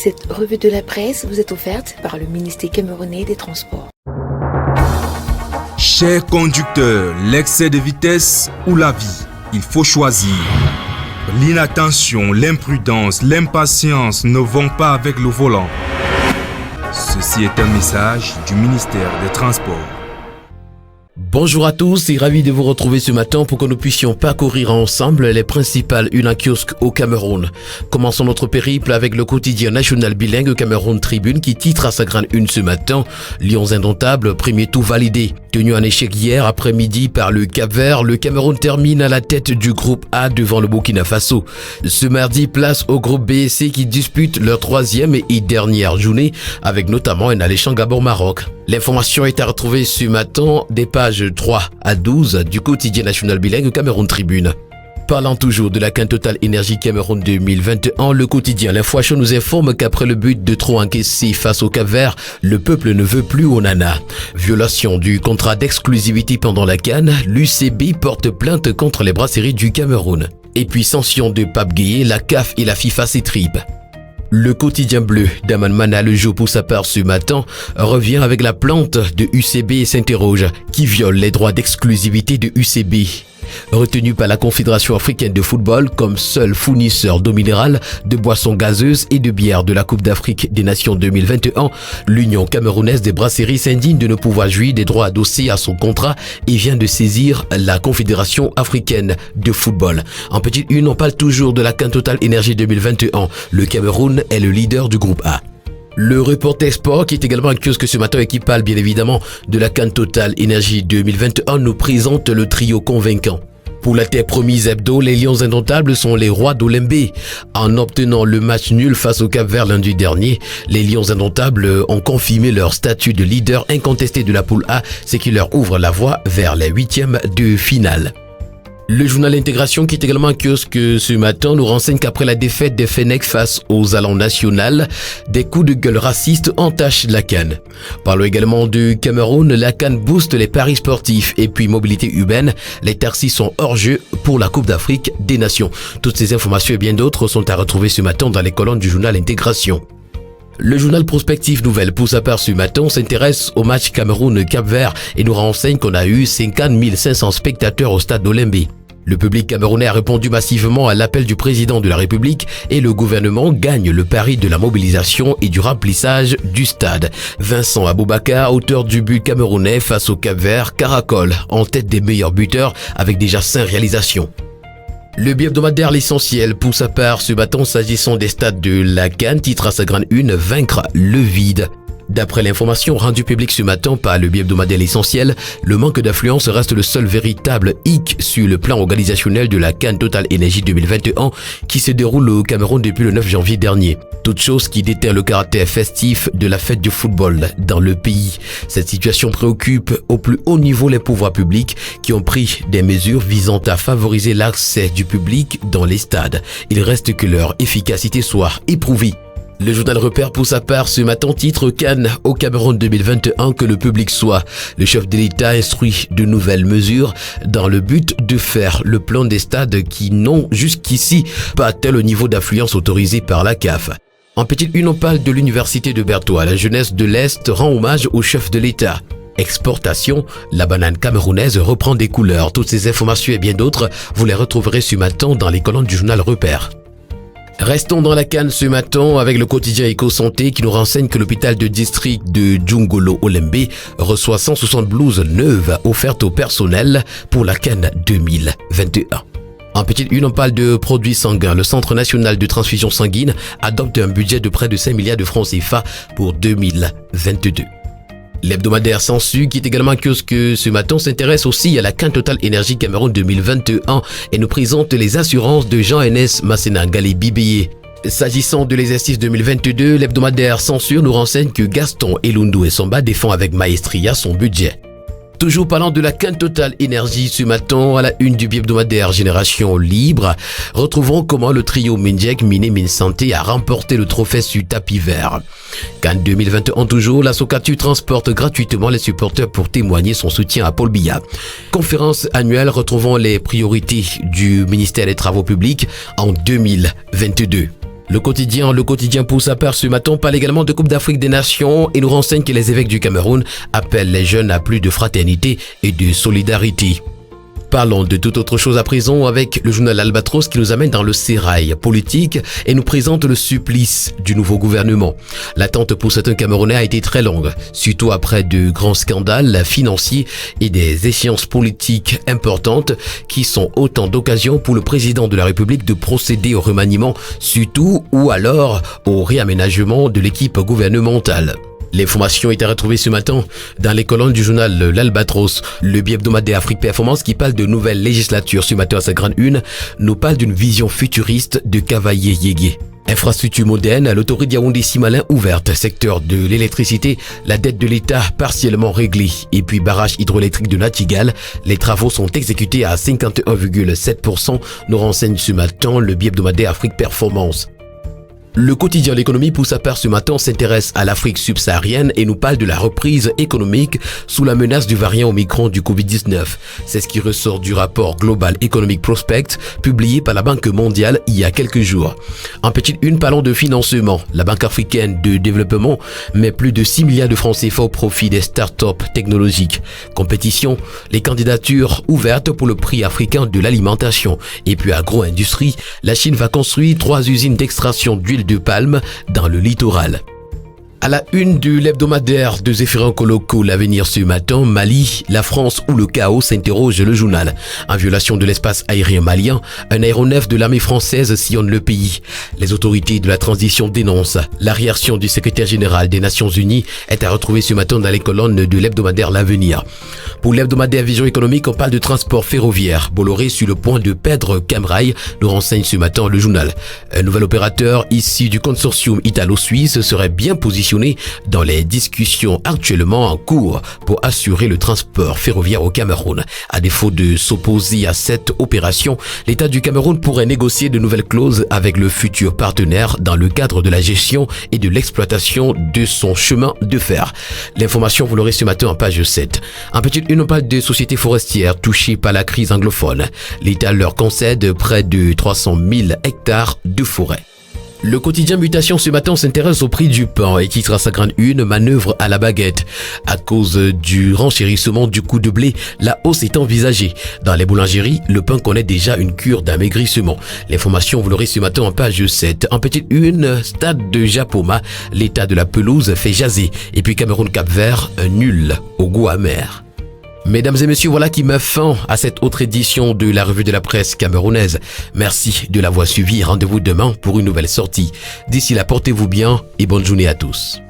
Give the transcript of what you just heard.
Cette revue de la presse vous est offerte par le ministère camerounais des Transports. Chers conducteurs, l'excès de vitesse ou la vie, il faut choisir. L'inattention, l'imprudence, l'impatience ne vont pas avec le volant. Ceci est un message du ministère des Transports. Bonjour à tous et ravi de vous retrouver ce matin pour que nous puissions parcourir ensemble les principales unes en kiosque au Cameroun. Commençons notre périple avec le quotidien national bilingue Cameroun Tribune qui titre à sa grande une ce matin « Lions indomptables, premier tour validé ». Tenu en échec hier après-midi par le Cap-Vert, le Cameroun termine à la tête du groupe A devant le Burkina Faso. Ce mardi, place au groupe B et C qui dispute leur troisième et dernière journée avec notamment un alléchant Gabon-Maroc. L'information est à retrouver ce matin des pages 3 à 12 du quotidien national bilingue Cameroun Tribune. Parlant toujours de la CAN Total Énergie Cameroun 2021, le quotidien L'Info nous informe qu'après le but de trop encaissé face au Cap-Vert, le peuple ne veut plus Onana. Violation du contrat d'exclusivité pendant la CAN, l'UCB porte plainte contre les brasseries du Cameroun. Et puis sanction de Pape Gueye, la CAF et la FIFA s'étripent. Le quotidien bleu d'Aman Mana Le Jour pour sa part ce matin revient avec la plainte de UCB et s'interroge qui viole les droits d'exclusivité de UCB. Retenu par la Confédération africaine de football comme seul fournisseur d'eau minérale, de boissons gazeuses et de bière de la Coupe d'Afrique des Nations 2021, l'Union camerounaise des brasseries s'indigne de ne pouvoir jouir des droits adossés à son contrat et vient de saisir la Confédération africaine de football. En petite une, on parle toujours de la CAN Total Énergie 2021. Le Cameroun est le leader du groupe A. Le Reporter Sport, qui est également un kiosque ce matin et qui parle bien évidemment de la CAN Total Énergie 2021, nous présente le trio convaincant. Pour la terre promise hebdo, les Lions indomptables sont les rois d'Olembé. En obtenant le match nul face au Cap-Vert lundi dernier, les Lions indomptables ont confirmé leur statut de leader incontesté de la poule A, ce qui leur ouvre la voie vers les huitièmes de finale. Le journal Intégration, qui est également un kiosque ce matin, nous renseigne qu'après la défaite des Fennecs face aux Allants nationales, des coups de gueule racistes entachent la CAN. Parlons également du Cameroun, la CAN booste les paris sportifs et puis mobilité urbaine, les taxis sont hors jeu pour la Coupe d'Afrique des Nations. Toutes ces informations et bien d'autres sont à retrouver ce matin dans les colonnes du journal Intégration. Le journal Prospective Nouvelle, pour sa part ce matin, s'intéresse au match Cameroun-Cap-Vert et nous renseigne qu'on a eu 50 500 spectateurs au stade d'Olembé. Le public camerounais a répondu massivement à l'appel du président de la République et le gouvernement gagne le pari de la mobilisation et du remplissage du stade. Vincent Aboubakar, auteur du but camerounais face au Cap-Vert, caracole en tête des meilleurs buteurs avec déjà 5 réalisations. Le bi-hebdomadaire L'Essentiel, pour sa part, ce matin s'agissant des stades de la CAN, titre à sa grande une « Vaincre le vide ». D'après l'information rendue publique ce matin par le bi-hebdomadaire L'Essentiel, le manque d'affluence reste le seul véritable hic sur le plan organisationnel de la CAN Total Énergie 2021 qui se déroule au Cameroun depuis le 9 janvier dernier. Toute chose qui déterre le caractère festif de la fête du football dans le pays. Cette situation préoccupe au plus haut niveau les pouvoirs publics qui ont pris des mesures visant à favoriser l'accès du public dans les stades. Il reste que leur efficacité soit éprouvée. Le journal Repère pour sa part ce matin titre CAN au Cameroun 2021 que le public soit. Le chef de l'État instruit de nouvelles mesures dans le but de faire le plan des stades qui n'ont jusqu'ici pas atteint le niveau d'affluence autorisé par la CAF. En petite une, on parle de l'université de Bertois. La jeunesse de l'Est rend hommage au chef de l'État. Exportation, la banane camerounaise reprend des couleurs. Toutes ces informations et bien d'autres, vous les retrouverez ce matin dans les colonnes du journal Repère. Restons dans la CAN ce matin avec le quotidien Éco-Santé qui nous renseigne que l'hôpital de district de Djungolo Olembé reçoit 160 blouses neuves offertes au personnel pour la CAN 2021. En petite une, on parle de produits sanguins. Le Centre national de transfusion sanguine adopte un budget de près de 5 milliards de francs CFA pour 2022. L'hebdomadaire Sensu, qui est également un kiosque ce matin, s'intéresse aussi à la CAN Total Énergie Cameroun 2021 et nous présente les assurances de Jean-Enes Masséna Galé Bibéé. S'agissant de l'exercice 2022, l'hebdomadaire Censure nous renseigne que Gaston Elundou et Samba défend avec maestria son budget. Toujours parlant de la CAN Total Énergie ce matin, à la une du bi-hebdomadaire Génération Libre, retrouvons comment le trio Mindjek Miné Min Santé a remporté le trophée sur tapis vert. CAN 2021 toujours, la Socatu transporte gratuitement les supporters pour témoigner son soutien à Paul Biya. Conférence annuelle, retrouvons les priorités du ministère des Travaux publics en 2022. Le quotidien pour sa part ce matin parle également de Coupe d'Afrique des Nations et nous renseigne que les évêques du Cameroun appellent les jeunes à plus de fraternité et de solidarité. Parlons de toute autre chose à présent avec le journal Albatros qui nous amène dans le sérail politique et nous présente le supplice du nouveau gouvernement. L'attente pour certains Camerounais a été très longue, surtout après de grands scandales financiers et des échéances politiques importantes qui sont autant d'occasions pour le président de la République de procéder au remaniement, surtout ou alors au réaménagement de l'équipe gouvernementale. L'information est à retrouver ce matin dans les colonnes du journal L'Albatros. Le bi-hebdomadaire Afrique Performance qui parle de nouvelle législature ce matin à sa grande une nous parle d'une vision futuriste de Cavalier Yégué. Infrastructure moderne, l'autoroute Yaoundé-Simalin ouverte, secteur de l'électricité, la dette de l'État partiellement réglée et puis barrage hydroélectrique de Natigal. Les travaux sont exécutés à 51,7%, nous renseigne ce matin le bi-hebdomadaire Afrique Performance. Le quotidien L'économie pour sa part ce matin s'intéresse à l'Afrique subsaharienne et nous parle de la reprise économique sous la menace du variant Omicron du Covid-19. C'est ce qui ressort du rapport Global Economic Prospect publié par la Banque mondiale il y a quelques jours. En petite une, parlons de financement. La Banque africaine de développement met plus de 6 milliards de francs CFA au profit des startups technologiques. Compétition, les candidatures ouvertes pour le prix africain de l'alimentation. Et puis agro-industrie, la Chine va construire 3 usines d'extraction d'huile de palme dans le littoral. À la une de l'hebdomadaire de Zéphirin Koloko, l'avenir ce matin, Mali, la France ou le chaos, s'interroge le journal. En violation de l'espace aérien malien, un aéronef de l'armée française sillonne le pays. Les autorités de la transition dénoncent. La réaction du secrétaire général des Nations Unies est à retrouver ce matin dans les colonnes de l'hebdomadaire L'Avenir. Pour l'hebdomadaire Vision économique, on parle de transport ferroviaire. Bolloré sur le point de perdre Camrail, nous renseigne ce matin le journal. Un nouvel opérateur issu du consortium italo-suisse serait bien positionné dans les discussions actuellement en cours pour assurer le transport ferroviaire au Cameroun. À défaut de s'opposer à cette opération, l'État du Cameroun pourrait négocier de nouvelles clauses avec le futur partenaire dans le cadre de la gestion et de l'exploitation de son chemin de fer. L'information, vous l'aurez ce matin en page 7. En petite une, on parle de sociétés forestières touchées par la crise anglophone. L'État leur concède près de 300 000 hectares de forêt. Le quotidien Mutation ce matin s'intéresse au prix du pain et titre à sa grande une manœuvre à la baguette. À cause du renchérissement du coût de blé, la hausse est envisagée. Dans les boulangeries, le pain connaît déjà une cure d'amaigrissement. L'information, vous l'aurez ce matin en page 7. En petite une, stade de Japoma, l'état de la pelouse fait jaser. Et puis Cameroun-Cap-Vert, un nul au goût amer. Mesdames et messieurs, voilà qui met fin à cette autre édition de la revue de la presse camerounaise. Merci de l'avoir suivi. Rendez-vous demain pour une nouvelle sortie. D'ici là, portez-vous bien et bonne journée à tous.